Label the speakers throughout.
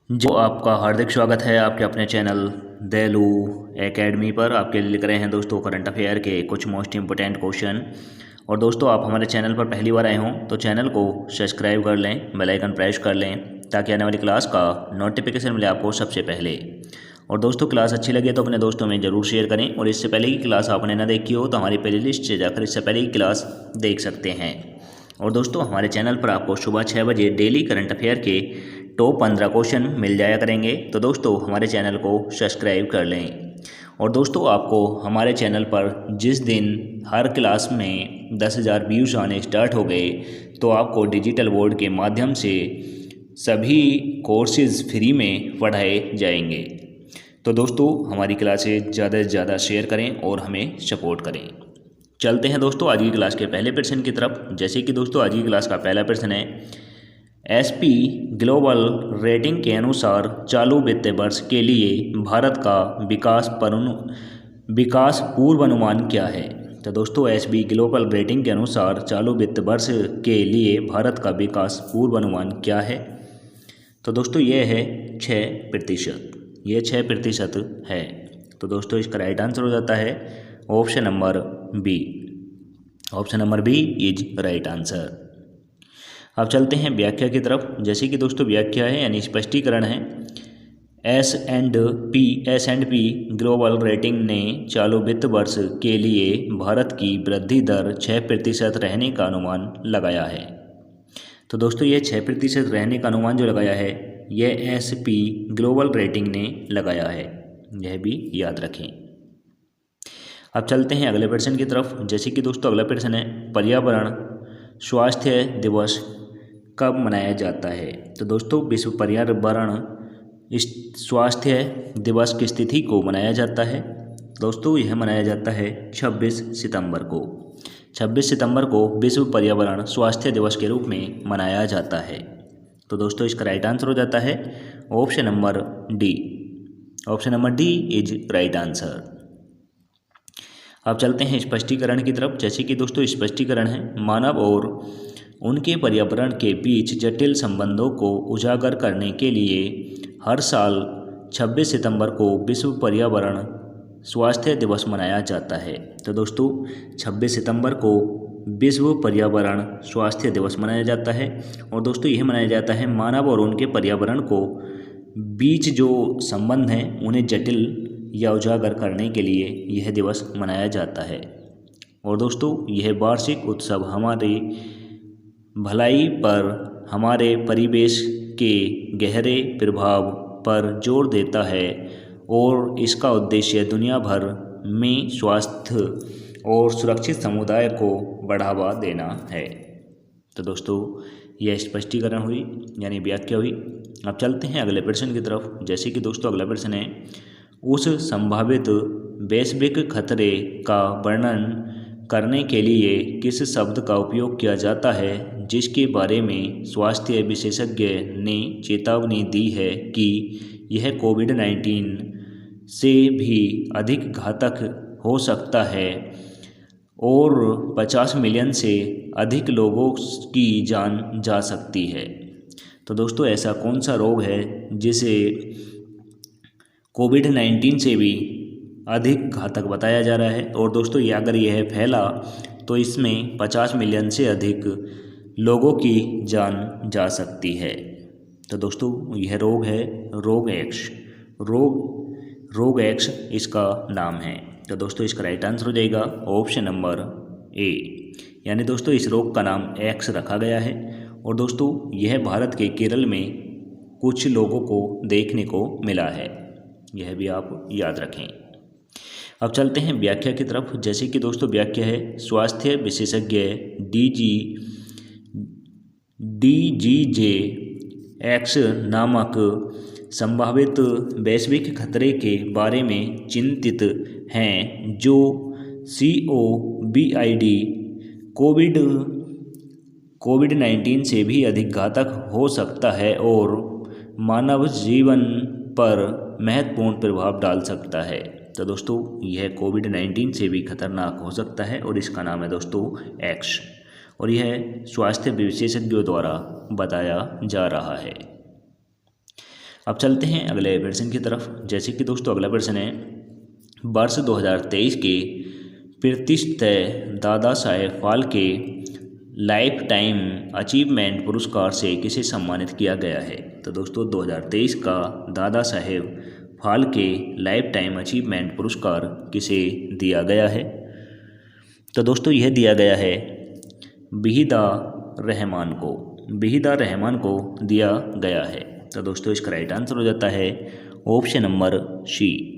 Speaker 1: जो आपका हार्दिक स्वागत है आपके अपने चैनल देलू एकेडमी पर। आपके लिए लिख रहे हैं दोस्तों करंट अफेयर के कुछ मोस्ट इम्पोर्टेंट क्वेश्चन। और दोस्तों आप हमारे चैनल पर पहली बार आए हों तो चैनल को सब्सक्राइब कर लें, बेल आइकन प्रेस कर लें ताकि आने वाली क्लास का नोटिफिकेशन मिले आपको सबसे पहले। और दोस्तों क्लास अच्छी लगे तो अपने दोस्तों में ज़रूर शेयर करें। और इससे पहले की क्लास आपने ना देखी हो तो हमारी प्ले लिस्ट से जाकर इससे पहले की क्लास देख सकते हैं। और दोस्तों हमारे चैनल पर आपको सुबह 6 बजे डेली करंट अफेयर के टॉप 15 क्वेश्चन मिल जाया करेंगे। तो दोस्तों हमारे चैनल को सब्सक्राइब कर लें। और दोस्तों आपको हमारे चैनल पर जिस दिन हर क्लास में 10,000 व्यूज़ आने स्टार्ट हो गए तो आपको डिजिटल बोर्ड के माध्यम से सभी कोर्सेज़ फ्री में पढ़ाए जाएंगे। तो दोस्तों हमारी क्लासेज ज़्यादा से ज़्यादा शेयर करें और हमें सपोर्ट करें। चलते हैं दोस्तों आज की क्लास के पहले प्रश्न की तरफ। जैसे कि दोस्तों आज की क्लास का पहला प्रश्न है, एसपी ग्लोबल रेटिंग के अनुसार चालू वित्तीय वर्ष के लिए भारत का विकास पूर्वानुमान क्या है। तो दोस्तों एसपी ग्लोबल रेटिंग के अनुसार चालू वित्त वर्ष के लिए भारत का विकास पूर्वानुमान क्या है। तो दोस्तों ये है 6%। ये 6% है। तो दोस्तों इसका राइट आंसर हो जाता है option number B. Option number B is right answer. अब चलते हैं व्याख्या की तरफ। जैसे कि दोस्तों व्याख्या है यानी स्पष्टीकरण है, S and P global rating ने चालू वित्त वर्ष के लिए भारत की वृद्धि दर 6% रहने का अनुमान लगाया है। तो दोस्तों ये 6% रहने का अनुमान जो लगाया है यह एसपी ग्लोबल रेटिंग ने लगाया है, यह भी याद रखें। अब चलते हैं अगले प्रश्न की तरफ। जैसे कि दोस्तों अगला प्रश्न है, पर्यावरण स्वास्थ्य दिवस कब मनाया जाता है। तो दोस्तों विश्व पर्यावरण स्वास्थ्य दिवस की तिथि को मनाया जाता है। दोस्तों यह मनाया जाता है 26 सितंबर को। 26 सितंबर को विश्व पर्यावरण स्वास्थ्य दिवस के रूप में मनाया जाता है। तो दोस्तों इसका राइट आंसर हो जाता है option number D. Option number D is right answer. अब चलते हैं स्पष्टीकरण की तरफ। जैसे कि दोस्तों स्पष्टीकरण है, मानव और उनके पर्यावरण के बीच जटिल संबंधों को उजागर करने के लिए हर साल 26 सितंबर को विश्व पर्यावरण स्वास्थ्य दिवस मनाया जाता है। तो दोस्तों 26 सितंबर को विश्व पर्यावरण स्वास्थ्य दिवस मनाया जाता है। और दोस्तों यह मनाया जाता है मानव और उनके पर्यावरण को बीच जो संबंध हैं उन्हें जटिल या उजागर करने के लिए यह दिवस मनाया जाता है। और दोस्तों यह वार्षिक उत्सव हमारे भलाई पर हमारे परिवेश के गहरे प्रभाव पर जोर देता है और इसका उद्देश्य दुनिया भर में स्वास्थ्य और सुरक्षित समुदाय को बढ़ावा देना है। तो दोस्तों यह स्पष्टीकरण हुई यानी व्याख्या हुई। अब चलते हैं अगले प्रश्न की तरफ। जैसे कि दोस्तों अगला प्रश्न है, उस संभावित वैश्विक खतरे का वर्णन करने के लिए किस शब्द का उपयोग किया जाता है जिसके बारे में स्वास्थ्य विशेषज्ञ ने चेतावनी दी है कि यह कोविड-19 से भी अधिक घातक हो सकता है और 50 मिलियन से अधिक लोगों की जान जा सकती है। तो दोस्तों ऐसा कौन सा रोग है जिसे कोविड-19 से भी अधिक घातक बताया जा रहा है। और दोस्तों ये अगर यह फैला तो इसमें 50 मिलियन से अधिक लोगों की जान जा सकती है। तो दोस्तों यह रोग है रोग एक्स इसका नाम है। तो दोस्तों इसका राइट आंसर हो जाएगा ऑप्शन नंबर ए। यानी दोस्तों इस रोग का नाम एक्स रखा गया है। और दोस्तों यह भारत के केरल में कुछ लोगों को देखने को मिला है, यह भी आप याद रखें। अब चलते हैं व्याख्या की तरफ। जैसे कि दोस्तों व्याख्या है, स्वास्थ्य विशेषज्ञ डीजीजे एक्स नामक संभावित वैश्विक खतरे के बारे में चिंतित हैं जो COVID कोविड-19 से भी अधिक घातक हो सकता है और मानव जीवन पर महत्वपूर्ण प्रभाव डाल सकता है। तो दोस्तों यह कोविड-19 से भी खतरनाक हो सकता है और इसका नाम है दोस्तों एक्स। और यह स्वास्थ्य विशेषज्ञों द्वारा बताया जा रहा है। अब चलते हैं अगले प्रश्न की तरफ। जैसे कि दोस्तों अगला प्रश्न है, वर्ष 2023 के प्रतिष्ठित Dada Saheb Phalke lifetime achievement पुरस्कार से किसे सम्मानित किया गया है। तो दोस्तों 2023 का दादा Saheb Phalke lifetime achievement पुरस्कार किसे दिया गया है। तो दोस्तों यह दिया गया है वहीदा रहमान को, वहीदा रहमान को दिया गया है। तो दोस्तों इसका राइट आंसर हो जाता है option number C.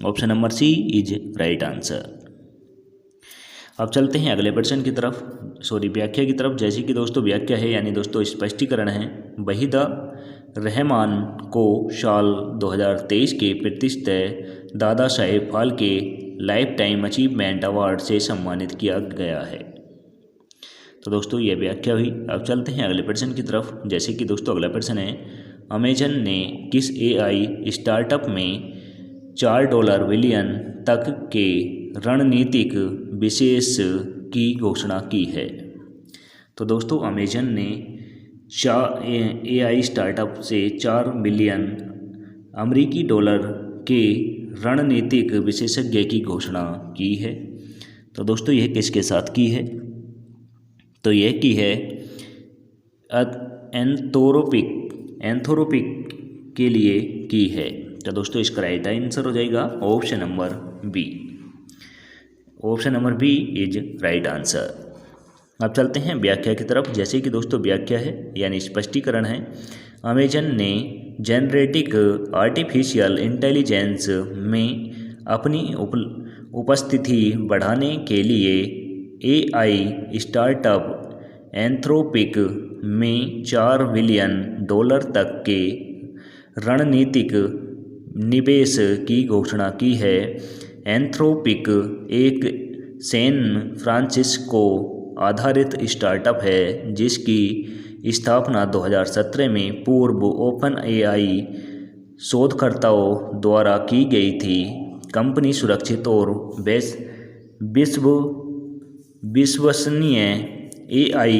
Speaker 1: Option number C is right answer. अब चलते हैं अगले प्रश्न की तरफ, व्याख्या की तरफ। जैसे कि दोस्तों व्याख्या है यानी दोस्तों स्पष्टीकरण है, वहीदा रहमान को साल 2023 के प्रतिष्ठित Dada Saheb Phalke lifetime achievement award से सम्मानित किया गया है। तो दोस्तों ये व्याख्या हुई। अब चलते हैं अगले प्रश्न की तरफ। जैसे कि दोस्तों अगला प्रश्न है, अमेजन ने किस AI स्टार्टअप में $4 बिलियन तक के रणनीतिक विशेष की घोषणा की है। तो दोस्तों अमेजन ने AI स्टार्टअप से $4 बिलियन अमेरिकी डॉलर के रणनीतिक विशेषज्ञ की घोषणा की है। तो दोस्तों यह किसके साथ की है। तो यह की है एंथ्रोपिक के लिए की है। तो दोस्तों इसका राइट आंसर हो जाएगा option number B. Option number B is right answer. अब चलते हैं व्याख्या की तरफ। जैसे कि दोस्तों व्याख्या है यानी स्पष्टीकरण है, अमेजन ने जेनरेटिव आर्टिफिशियल इंटेलिजेंस में अपनी उपस्थिति बढ़ाने के लिए AI स्टार्टअप एंथ्रोपिक में $4 बिलियन तक के रणनीतिक निवेश की घोषणा की है। एंथ्रोपिक एक सैन फ्रांसिस्को आधारित स्टार्टअप है जिसकी स्थापना 2017 में पूर्व ओपन AI शोधकर्ताओं द्वारा की गई थी। कंपनी सुरक्षित और विश्वसनीय AI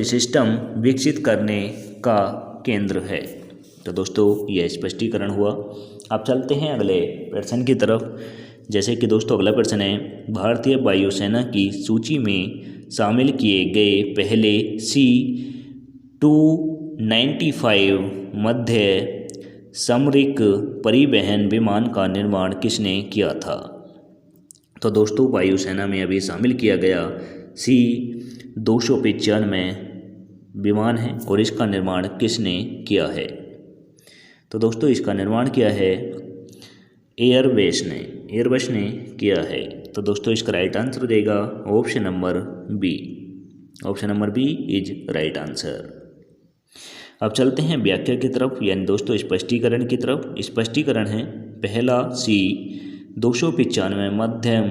Speaker 1: सिस्टम विकसित करने का केंद्र है। तो दोस्तों यह स्पष्टीकरण हुआ। अब चलते हैं अगले प्रश्न की तरफ। जैसे कि दोस्तों अगला प्रश्न है, भारतीय वायुसेना की सूची में शामिल किए गए पहले C-295 मध्य सामरिक परिवहन विमान का निर्माण किसने किया था। तो दोस्तों वायुसेना में अभी शामिल किया गया C-295 विमान है और इसका निर्माण किसने किया है। तो दोस्तों इसका निर्माण किया है एयरबस ने किया है। तो दोस्तों इसका राइट आंसर हो जाएगा option number B. Option number B is right answer. अब चलते हैं व्याख्या की तरफ यानी दोस्तों स्पष्टीकरण की तरफ। स्पष्टीकरण है, पहला C-295 मध्यम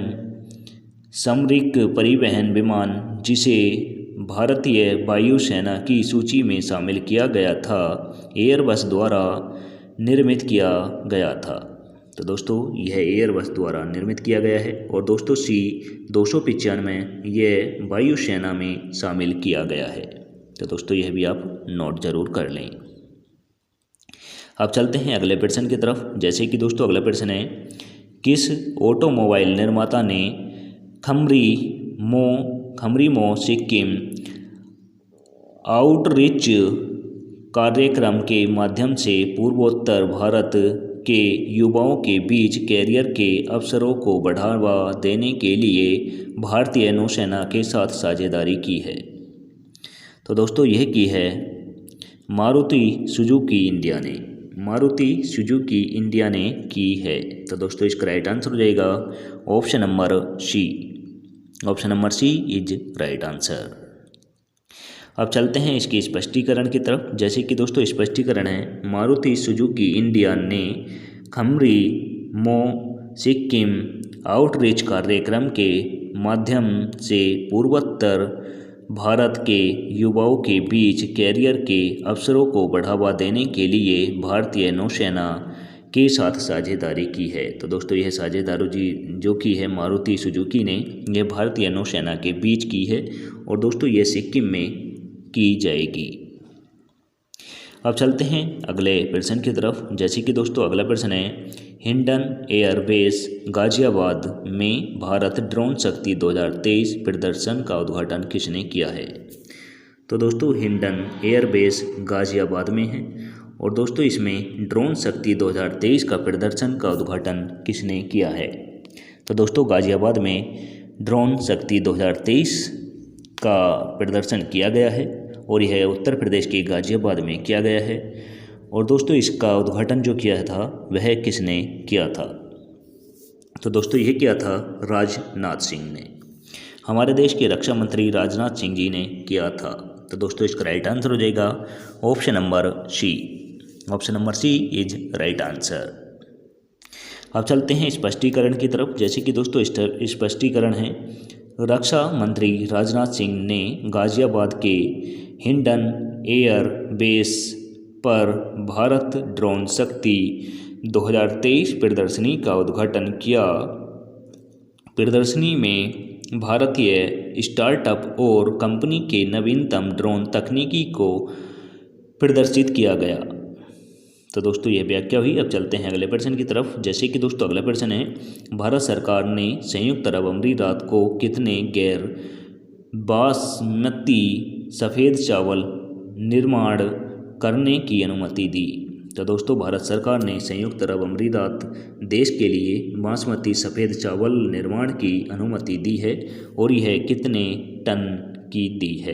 Speaker 1: सामरिक परिवहन विमान जिसे भारतीय वायुसेना की सूची में शामिल किया गया था, एयरबस द्वारा निर्मित किया गया था। तो दोस्तों यह एयरबस द्वारा निर्मित किया गया है और दोस्तों C-295 यह वायुसेना में शामिल किया गया है। तो दोस्तों यह भी आप नोट जरूर कर लें। अब चलते हैं अगले प्रश्न की तरफ। जैसे कि दोस्तों अगला प्रश्न है, किस ऑटोमोबाइल निर्माता ने खमरीमो सिक्किम आउटरीच कार्यक्रम के माध्यम से पूर्वोत्तर भारत के युवाओं के बीच कैरियर के अवसरों को बढ़ावा देने के लिए भारतीय नौसेना के साथ साझेदारी की है। तो दोस्तों यह की है मारुति सुजुकी इंडिया ने की है। तो दोस्तों इसका राइट आंसर हो जाएगा option number C. Option number C is right answer. अब चलते हैं इसके स्पष्टीकरण की तरफ। जैसे कि दोस्तों स्पष्टीकरण है, मारुति सुजुकी इंडिया ने खमरीमो सिक्किम आउटरीच कार्यक्रम के माध्यम से पूर्वोत्तर भारत के युवाओं के बीच कैरियर के अवसरों को बढ़ावा देने के लिए भारतीय नौसेना के साथ साझेदारी की है। तो दोस्तों यह साझेदारी जो की है मारुति सुजुकी ने, यह भारतीय नौसेना के बीच की है और दोस्तों यह सिक्किम में की जाएगी। अब चलते हैं अगले प्रश्न की तरफ। जैसे कि दोस्तों अगला प्रश्न है, हिंडन एयरबेस गाजियाबाद में भारत ड्रोन शक्ति 2023 प्रदर्शन का उद्घाटन किसने किया है? तो दोस्तों हिंडन एयरबेस गाजियाबाद में है और दोस्तों इसमें ड्रोन शक्ति 2023 का प्रदर्शन का उद्घाटन किसने किया है? तो दोस्तों गाजियाबाद में ड्रोन शक्ति 2023 का प्रदर्शन किया गया है और यह उत्तर प्रदेश के गाजियाबाद में किया गया है। और दोस्तों इसका उद्घाटन जो किया था वह किसने किया था? तो दोस्तों यह किया था राजनाथ सिंह ने, हमारे देश के रक्षा मंत्री राजनाथ सिंह जी ने किया था। तो दोस्तों इसका राइट आंसर हो जाएगा option number C. Option number C is right answer. अब चलते हैं स्पष्टीकरण की तरफ। जैसे कि दोस्तों स्पष्टीकरण है, रक्षा मंत्री राजनाथ सिंह ने गाजियाबाद के हिंडन एयर बेस पर भारत ड्रोन शक्ति 2023 प्रदर्शनी का उद्घाटन किया। प्रदर्शनी में भारतीय स्टार्टअप और कंपनी के नवीनतम ड्रोन तकनीकी को प्रदर्शित किया गया। तो दोस्तों यह व्याख्या हुई। अब चलते हैं अगले प्रश्न की तरफ। जैसे कि दोस्तों अगला प्रश्न है, भारत सरकार ने संयुक्त अरब अमीरात को कितने गैर बासमती सफ़ेद चावल निर्माण करने की अनुमति दी? तो दोस्तों भारत सरकार ने संयुक्त अरब अमीरात देश के लिए बासमती सफ़ेद चावल निर्माण की अनुमति दी है और यह कितने टन की दी है?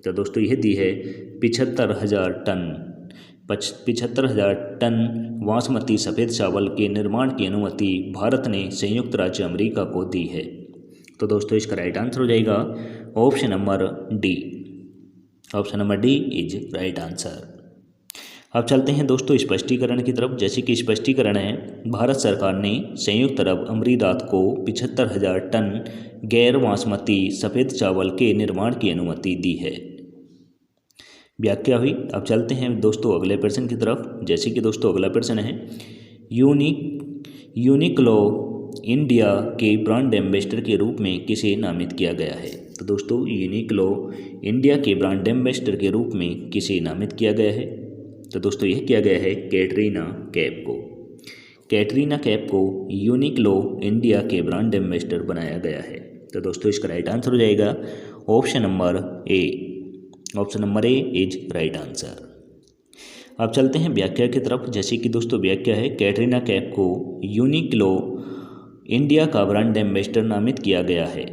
Speaker 1: तो दोस्तों यह दी है 75,000 टन। 75,000 टन बासमती सफ़ेद चावल के निर्माण की अनुमति भारत ने संयुक्त राज्य अमेरिका को दी है। तो दोस्तों इसका राइट आंसर हो जाएगा option number D. Option number D is right answer. अब चलते हैं दोस्तों स्पष्टीकरण की तरफ। जैसे कि स्पष्टीकरण है, भारत सरकार ने संयुक्त अरब अमीरात को 75,000 टन गैर बासमती सफ़ेद चावल के निर्माण की अनुमति दी है। व्याख्या हुई। अब चलते हैं दोस्तों अगले प्रश्न की तरफ। जैसे कि दोस्तों अगला प्रश्न है, यूनिक्लो इंडिया के ब्रांड एम्बेसडर के रूप में किसे नामित किया गया है? तो दोस्तों यूनिक्लो इंडिया के ब्रांड एम्बेसडर के रूप में किसे नामित किया गया है? तो दोस्तों यह किया गया है कैटरीना कैफ को। कैटरीना कैफ को यूनिक्लो इंडिया के ब्रांड एम्बेसडर बनाया गया है। तो दोस्तों इसका राइट आंसर हो जाएगा option number A. Option number A is right answer. अब चलते हैं व्याख्या की तरफ। जैसे कि दोस्तों व्याख्या है, कैटरीना कैफ को यूनिक्लो इंडिया का ब्रांड एम्बेसडर नामित किया गया है।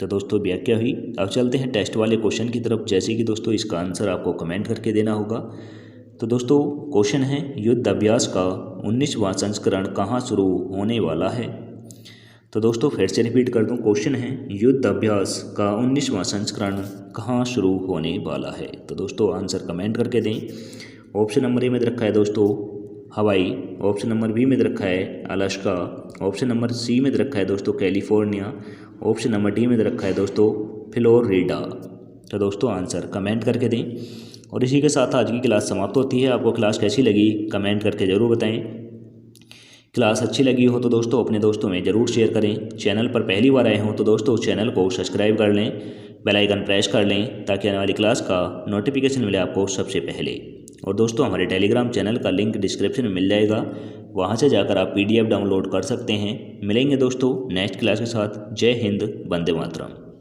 Speaker 1: तो दोस्तों व्याख्या हुई। अब चलते हैं टेस्ट वाले क्वेश्चन की तरफ। जैसे कि दोस्तों इसका आंसर आपको कमेंट करके देना होगा। तो दोस्तों क्वेश्चन है, युद्ध अभ्यास का 19वां संस्करण कहाँ शुरू होने वाला है? तो दोस्तों फिर से रिपीट कर दूं, क्वेश्चन है, युद्ध अभ्यास का 19वां संस्करण कहाँ शुरू होने वाला है? तो दोस्तों आंसर कमेंट करके दें। ऑप्शन नंबर ए में रखा है दोस्तों हवाई, ऑप्शन नंबर बी में रखा है अलास्का, ऑप्शन नंबर सी में रखा है दोस्तों कैलिफोर्निया, ऑप्शन नंबर डी में रखा है दोस्तों फ्लोरिडा। तो दोस्तों आंसर कमेंट करके दें। और इसी के साथ आज की क्लास समाप्त होती है। आपको क्लास कैसी लगी कमेंट करके ज़रूर बताएं। क्लास अच्छी लगी हो तो दोस्तों अपने दोस्तों में ज़रूर शेयर करें। चैनल पर पहली बार आए हों तो दोस्तों चैनल को सब्सक्राइब कर लें, बेल आइकन प्रेस कर लें ताकि आने वाली क्लास का नोटिफिकेशन मिले आपको सबसे पहले। और दोस्तों हमारे टेलीग्राम चैनल का लिंक डिस्क्रिप्शन में मिल जाएगा, वहाँ से जाकर आप PDF डाउनलोड कर सकते हैं। मिलेंगे दोस्तों नेक्स्ट क्लास के साथ। जय हिंद, वंदे मातरम।